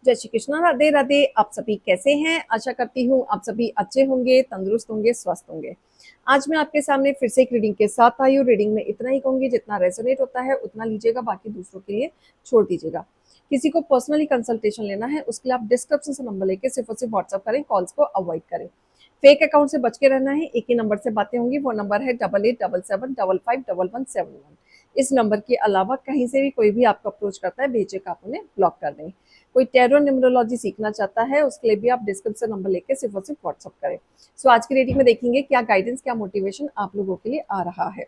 जय श्री कृष्णा, राधे राधे। आप सभी कैसे हैं? आशा करती हूँ आप सभी अच्छे होंगे, तंदुरुस्त होंगे, स्वस्थ होंगे। आज मैं आपके सामने फिर से एक रीडिंग के साथ आई हूँ। रीडिंग में इतना ही कहूंगी, जितना रेजोनेट होता है उतना लीजिएगा, बाकी दूसरों के लिए छोड़ दीजिएगा। किसी को पर्सनली कंसल्टेशन लेना है उसके लिए आप डिस्क्रिप्शन से नंबर लेके सिर्फ और सिर्फ व्हाट्सअप करें, कॉल्स को अवॉइड करें। फेक अकाउंट से बच के रहना है। एक ही नंबर से बातें होंगी, वो नंबर है 8877755111। इस नंबर के अलावा कहीं से भी कोई भी आपको अप्रोच करता है, बेझिझक आप उन्हें ब्लॉक कर दें। कोई टैरो न्यूमरोलॉजी सीखना चाहता है उसके लिए भी आप डिस्क्रिप्शन नंबर लेके सिर्फ और सिर्फ व्हाट्सअप करें। सो आज की रीडिंग में देखेंगे क्या गाइडेंस, क्या मोटिवेशन आप लोगों के लिए आ रहा है।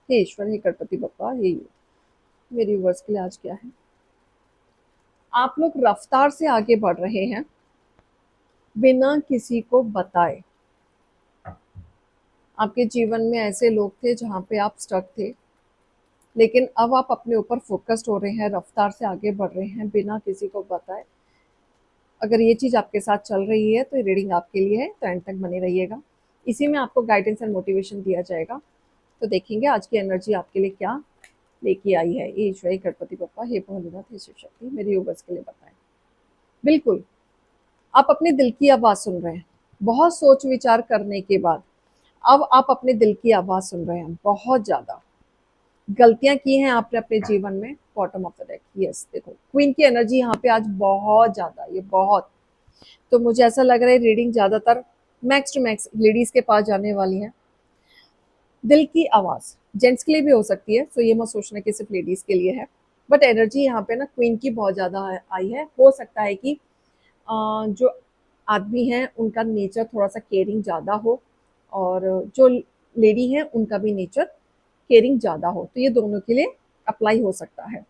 हे ईश्वर, हे गणपति बप्पा, हे मेरी व्यूअर्स के लिए आज क्या है। आप लोग रफ्तार से आगे बढ़ रहे हैं बिना किसी को बताए। आपके जीवन में ऐसे लोग थे जहाँ पे आप स्टक थे, लेकिन अब आप अपने ऊपर फोकस्ड हो रहे हैं, रफ्तार से आगे बढ़ रहे हैं बिना किसी को बताए। अगर ये चीज़ आपके साथ चल रही है तो ये रीडिंग आपके लिए है, तो एंड तक बने रहिएगा। इसी में आपको गाइडेंस एंड मोटिवेशन दिया जाएगा। तो देखेंगे आज की एनर्जी आपके लिए क्या लेके आई है। ये ईश्वरी गणपति बप्पा, हे भोलेनाथ, हे शिव शक्ति, मेरी यूबर्स के लिए बताएं। बिल्कुल, आप अपने दिल की आवाज़ सुन रहे हैं। बहुत सोच विचार करने के बाद अब आप अपने दिल की आवाज़ सुन रहे हैं। बहुत ज़्यादा गलतियां की हैं आपने अपने जीवन में। Bottom of the deck, yes, देखो क्वीन की एनर्जी यहाँ पे आज बहुत ज़्यादा, ये बहुत। तो मुझे ऐसा लग रहा है रीडिंग ज़्यादातर मैक्स टू मैक्स लेडीज़ के पास जाने वाली है। दिल की आवाज़ जेंट्स के लिए भी हो सकती है, तो ये मत सोचना कि सिर्फ लेडीज़ के लिए है। बट एनर्जी यहाँ पे ना क्वीन की बहुत ज़्यादा आई है। हो सकता है कि जो आदमी हैं उनका नेचर थोड़ा सा केयरिंग ज़्यादा हो, और जो लेडी हैं उनका भी नेचर केयरिंग ज़्यादा हो, तो ये दोनों के लिए अप्लाई हो सकता है।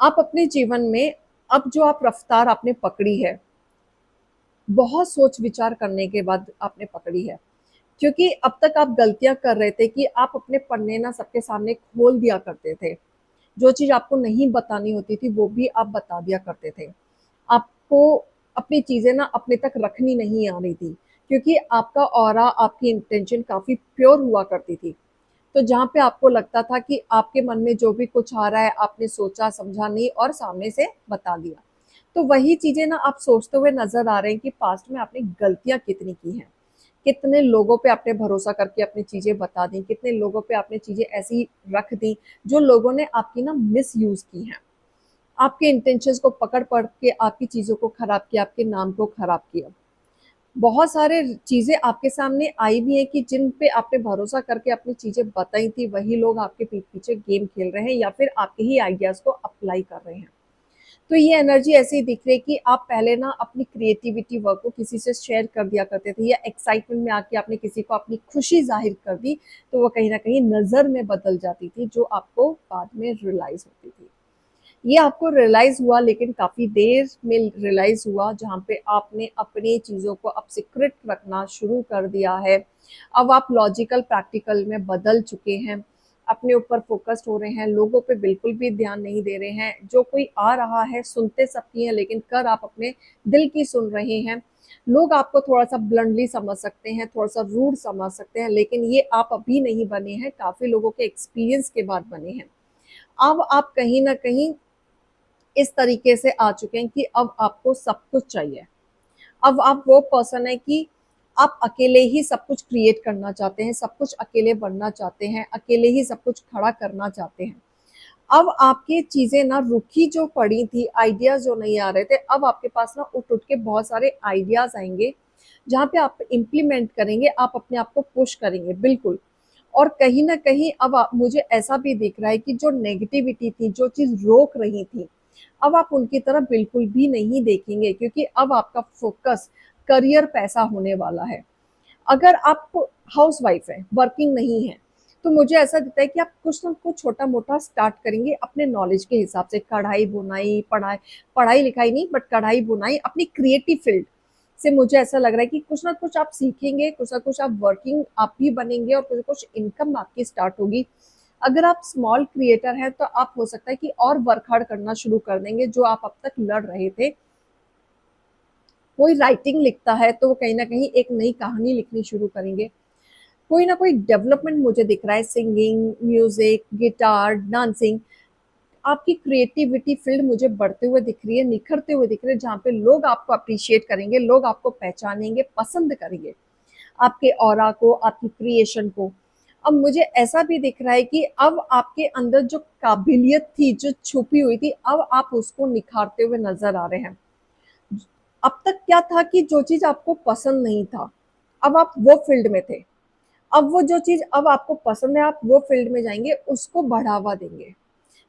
आप अपने जीवन में अब जो आप रफ्तार आपने पकड़ी है, बहुत सोच विचार करने के बाद आपने पकड़ी है। क्योंकि अब तक आप गलतियां कर रहे थे कि आप अपने पन्ने ना सबके सामने खोल दिया करते थे। जो चीज़ आपको नहीं बतानी होती थी वो भी आप बता दिया करते थे। आपको अपनी चीज़ें ना अपने तक रखनी नहीं आ रही थी, क्योंकि आपका ऑरा, आपकी इंटेंशन काफ़ी प्योर हुआ करती थी। तो जहाँ पे आपको लगता था कि आपके मन में जो भी कुछ आ रहा है आपने सोचा समझा नहीं और सामने से बता दिया। तो वही चीज़ें ना आप सोचते हुए नज़र आ रहे हैं कि पास्ट में आपने गलतियाँ कितनी की हैं। कितने लोगों पे आपने भरोसा करके अपनी चीज़ें बता दी, कितने लोगों पे आपने चीज़ें ऐसी रख दी जो लोगों ने आपकी ना मिसयूज़ की हैं। आपके इंटेंशंस को पकड़ के आपकी चीज़ों को खराब किया, आपके नाम को खराब किया। बहुत सारे चीज़ें आपके सामने आई भी हैं कि जिन पे आपने भरोसा करके अपनी चीज़ें बताई थी, वही लोग आपके पीठ पीछे गेम खेल रहे हैं या फिर आपके ही आइडियाज़ को अप्लाई कर रहे हैं। तो ये एनर्जी ऐसे ही दिख रही है कि आप पहले ना अपनी क्रिएटिविटी वर्क को किसी से शेयर कर दिया करते थे, या एक्साइटमेंट में आके आपने किसी को अपनी खुशी जाहिर कर दी, तो वो कहीं ना कहीं नज़र में बदल जाती थी, जो आपको बाद में रियलाइज होती थी। ये आपको रियलाइज हुआ, लेकिन काफ़ी देर में रियलाइज हुआ, जहाँ पे आपने अपनी चीज़ों को अब सीक्रेट रखना शुरू कर दिया है। अब आप लॉजिकल प्रैक्टिकल में बदल चुके हैं, अपने ऊपर फोकस्ड हो रहे हैं, लोगों पे बिल्कुल भी ध्यान नहीं दे रहे हैं। जो कोई आ रहा है सुनते सबकी हैं, लेकिन कर आप अपने दिल की सुन रहे हैं। लोग आपको थोड़ा सा ब्लंडली समझ सकते हैं, थोड़ा सा रूड समझ सकते हैं, लेकिन ये आप अभी नहीं बने हैं, काफ़ी लोगों के एक्सपीरियंस के बाद बने हैं। अब आप कहीं ना कहीं इस तरीके से आ चुके हैं कि अब आपको सब कुछ चाहिए। अब आप वो पर्सन है कि आप अकेले ही सब कुछ क्रिएट करना चाहते हैं, सब कुछ अकेले बनना चाहते हैं, अकेले ही सब कुछ खड़ा करना चाहते हैं। अब आपकी चीज़ें ना रुकी जो पड़ी थी, आइडियाज़ जो नहीं आ रहे थे, अब आपके पास ना उठ-उठ के बहुत सारे आइडियाज़ आएँगे, जहाँ पे आप इम्प्लीमेंट करेंगे, आप अपने आप को पुश करेंगे, बिल्कुल। और कहीं न कहीं अब आप, मुझे ऐसा भी दिख रहा है कि जो नेगेटिविटी थी, जो चीज़ रोक रही थी, अब आप उनकी तरफ बिल्कुल भी नहीं देखेंगे, क्योंकि अब आपका फोकस करियर, पैसा होने वाला है। अगर आप हाउसवाइफ हैं, वर्किंग नहीं हैं, तो मुझे ऐसा दिखता है कि आप कुछ ना कुछ छोटा-मोटा स्टार्ट करेंगे अपने नॉलेज के हिसाब से। कढ़ाई, बुनाई, पढ़ाई-लिखाई नहीं, बट कढ़ाई, बुनाई, अपनी क्रिएटिव फील्ड से मुझे ऐसा लग रहा है कि कुछ ना कुछ आप सीखेंगे, कुछ ना कुछ आप वर्किंग आप भी बनेंगे और कुछ ना कुछ इनकम आपकी स्टार्ट होगी। अगर आप स्मॉल क्रिएटर हैं, तो आप हो सकता है कि और वर्क हार्ड करना शुरू कर देंगे, जो आप अब तक लड़ रहे थे। कोई राइटिंग लिखता है तो वो कहीं न कहीं एक नई कहानी लिखनी शुरू करेंगे। कोई ना कोई डेवलपमेंट मुझे दिख रहा है, सिंगिंग, म्यूज़िक, गिटार, डांसिंग, आपकी क्रिएटिविटी फील्ड मुझे बढ़ते हुए दिख रही है, निखरते हुए दिख रही है, जहाँ पे लोग आपको अप्रिशिएट करेंगे, लोग आपको पहचानेंगे, पसंद करेंगे आपके ऑरा को, आपकी क्रिएशन को। अब मुझे ऐसा भी दिख रहा है कि अब आपके अंदर जो काबिलियत थी, जो छुपी हुई थी, अब आप उसको निखारते हुए नजर आ रहे हैं। अब तक क्या था कि जो चीज आपको पसंद नहीं था, अब आप वो फील्ड में थे, अब वो जो चीज अब आपको पसंद है, आप वो फील्ड में जाएंगे, उसको बढ़ावा देंगे,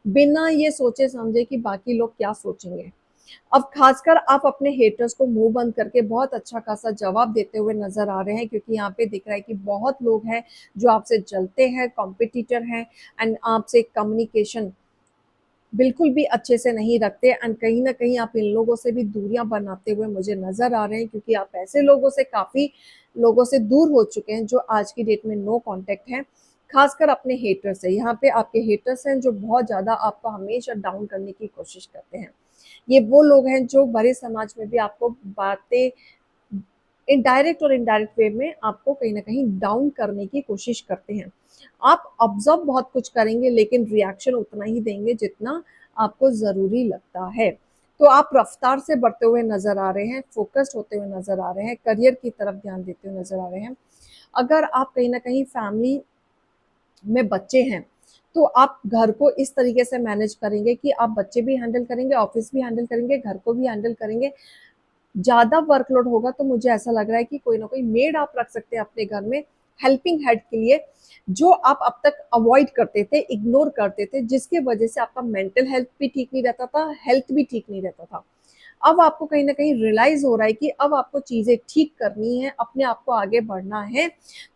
बिना ये सोचे समझे कि बाकी लोग क्या सोचेंगे। अब खासकर आप अपने हेटर्स को मुंह बंद करके बहुत अच्छा खासा जवाब देते हुए नजर आ रहे हैं, क्योंकि यहाँ पे दिख रहा है कि बहुत लोग हैं जो आपसे जलते हैं, कॉम्पिटिटर हैं, एंड आपसे कम्युनिकेशन बिल्कुल भी अच्छे से नहीं रखते, एंड कहीं ना कहीं आप इन लोगों से भी दूरियां बनाते हुए मुझे नजर आ रहे हैं, क्योंकि आप ऐसे लोगों से, काफी लोगों से दूर हो चुके हैं जो आज की डेट में नो कांटेक्ट हैं। खासकर अपने हेटर्स से, यहाँ पे आपके हेटर्स हैं जो बहुत ज्यादा आपको हमेशा डाउन करने की कोशिश करते हैं। ये वो लोग हैं जो बड़े समाज में भी आपको बातें इनडायरेक्ट और इनडायरेक्ट वे में आपको कहीं ना कहीं डाउन करने की कोशिश करते हैं। आप ऑब्जर्व बहुत कुछ करेंगे, लेकिन रिएक्शन उतना ही देंगे जितना आपको जरूरी लगता है। तो आप रफ्तार से बढ़ते हुए नजर आ रहे हैं, फोकस्ड होते हुए नजर आ रहे हैं, करियर की तरफ ध्यान देते हुए नजर आ रहे हैं। अगर आप कहीं ना कहीं फैमिली में बच्चे हैं, तो आप घर को इस तरीके से मैनेज करेंगे कि आप बच्चे भी हैंडल करेंगे, ऑफिस भी हैंडल करेंगे, घर को भी हैंडल करेंगे। ज्यादा वर्कलोड होगा तो मुझे ऐसा लग रहा है कि कोई ना कोई मेड आप रख सकते हैं अपने घर में, हेल्पिंग हेड के लिए, जो आप अब तक अवॉइड करते थे, इग्नोर करते थे, जिसकी वजह से आपका मेंटल हेल्थ भी ठीक नहीं रहता था, हेल्थ भी ठीक नहीं रहता था। अब आपको कहीं ना कहीं रियलाइज हो रहा है कि अब आपको चीजें ठीक करनी है, अपने आप को आगे बढ़ना है,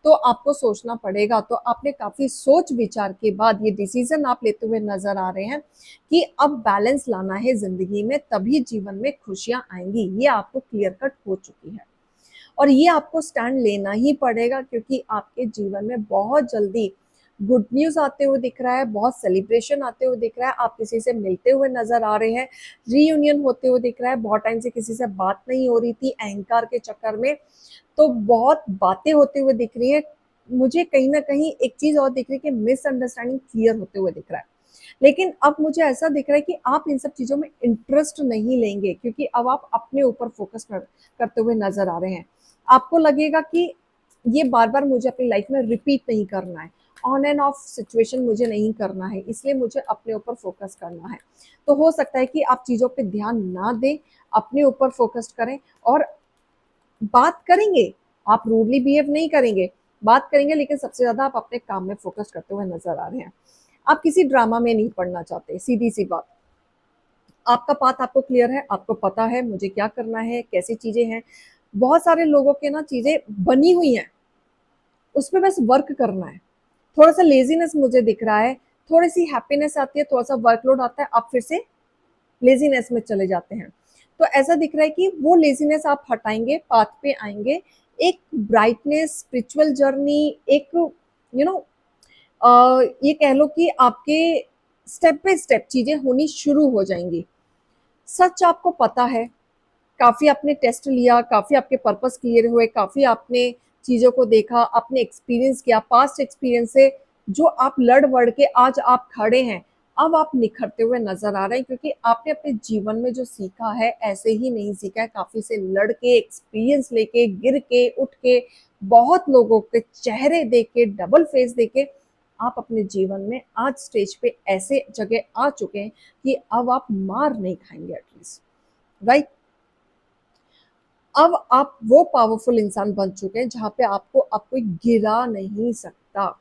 तो आपको सोचना पड़ेगा। तो आपने काफी सोच विचार के बाद ये डिसीजन आप लेते हुए नजर आ रहे हैं कि अब बैलेंस लाना है जिंदगी में, तभी जीवन में खुशियां आएंगी। ये आपको क्लियर कट हो चुकी है, और ये आपको स्टैंड लेना ही पड़ेगा, क्योंकि आपके जीवन में बहुत जल्दी गुड न्यूज आते हुए दिख रहा है, बहुत सेलिब्रेशन आते हुए दिख रहा है, आप किसी से मिलते हुए नजर आ रहे हैं, रीयूनियन होते हुए दिख रहा है, बहुत टाइम से किसी से बात नहीं हो रही थी अहंकार के चक्कर में, तो बहुत बातें होते हुए दिख रही है। मुझे कहीं ना कहीं एक चीज और दिख रही है कि मिसअंडरस्टैंडिंग क्लियर होते हुए दिख रहा है। लेकिन अब मुझे ऐसा दिख रहा है कि आप इन सब चीजों में इंटरेस्ट नहीं लेंगे, क्योंकि अब आप अपने ऊपर फोकस करते हुए नजर आ रहे हैं। आपको लगेगा कि ये बार बार मुझे अपनी लाइफ में रिपीट नहीं करना है, ऑन एंड ऑफ सिचुएशन मुझे नहीं करना है, इसलिए मुझे अपने ऊपर फोकस करना है। तो हो सकता है कि आप चीजों पे ध्यान ना दें, अपने ऊपर फोकस करें, और बात करेंगे, आप रूडली बिहेव नहीं करेंगे, बात करेंगे, लेकिन सबसे ज्यादा आप अपने काम में फोकस करते हुए नजर आ रहे हैं। आप किसी ड्रामा में नहीं पड़ना चाहते, सीधी सी बात। आपका पाथ आपको क्लियर है, आपको पता है मुझे क्या करना है, कैसी चीजें हैं। बहुत सारे लोगों के ना चीजें बनी हुई हैं, उस पर बस वर्क करना है। थोड़ा सा लेजीनेस मुझे दिख रहा है, थोड़ी सी हैप्पीनेस आती है, थोड़ा सा वर्कलोड आता है, आप फिर से लेजीनेस में चले जाते हैं। तो ऐसा दिख रहा है कि वो लेजीनेस आप हटाएंगे, पाथ पे आएंगे, एक ब्राइटनेस, स्पिरिचुअल जर्नी, एक यू नो ये कह लो कि आपके स्टेप बाय स्टेप चीजें होनी शुरू हो जाएंगी। सच आपको पता है, काफी आपने टेस्ट लिया, काफी आपके पर्पस क्लियर हुए, काफी आपने चीजों को देखा, आपने एक्सपीरियंस किया, पास्ट एक्सपीरियंस से जो आप लड़ वड़ के आज आप खड़े हैं, अब आप निखरते हुए नजर आ रहे हैं, क्योंकि आपने अपने जीवन में जो सीखा है ऐसे ही नहीं सीखा है, काफी से लड़ के, एक्सपीरियंस लेके, गिर के, उठ के, बहुत लोगों के चेहरे देख के, डबल फेस देख के, आप अपने जीवन में आज स्टेज पे ऐसे जगह आ चुके हैं कि अब आप मार नहीं खाएंगे एटलीस्ट, राइट। अब आप वो पावरफुल इंसान बन चुके हैं जहां पे आपको अब कोई गिरा नहीं सकता।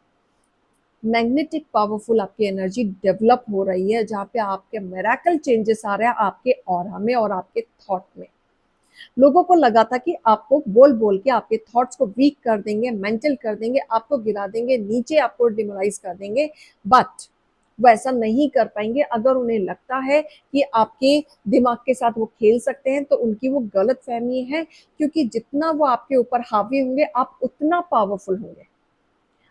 मैग्नेटिक पावरफुल आपकी एनर्जी डेवलप हो रही है, जहां पे आपके मिरेकल चेंजेस आ रहे हैं आपके ऑरा में और आपके थॉट में। लोगों को लगा था कि आपको बोल बोल के आपके थॉट्स को वीक कर देंगे, मेंटल कर देंगे, आपको गिरा देंगे नीचे, आपको डिमोराइज कर देंगे, बट वो ऐसा नहीं कर पाएंगे। अगर उन्हें लगता है कि आपके दिमाग के साथ वो खेल सकते हैं, तो उनकी वो गलत फहमी है, क्योंकि जितना वो आपके ऊपर हावी होंगे, आप उतना पावरफुल होंगे,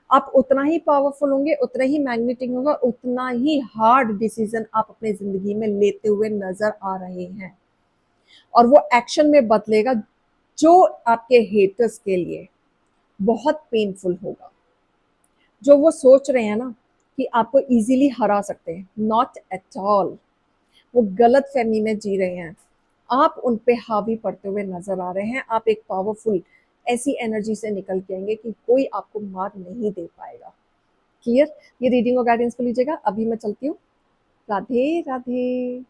आप उतना ही पावरफुल होंगे, उतना ही मैग्नेटिक होगा, उतना ही हार्ड डिसीजन आप अपने जिंदगी में लेते हुए नजर आ रहे हैं, और वो एक्शन में बदलेगा, जो आपके हेटर्स के लिए बहुत पेनफुल होगा। जो वो सोच रहे हैं ना कि आपको इजीली हरा सकते हैं, नॉट एट ऑल। वो गलत फहमी में जी रहे हैं, आप उन पे हावी पड़ते हुए नजर आ रहे हैं। आप एक पावरफुल ऐसी एनर्जी से निकल के आएंगे कि कोई आपको मार नहीं दे पाएगा। क्लियर? ये रीडिंग और गाइडेंस को लीजिएगा। अभी मैं चलती हूँ। राधे राधे।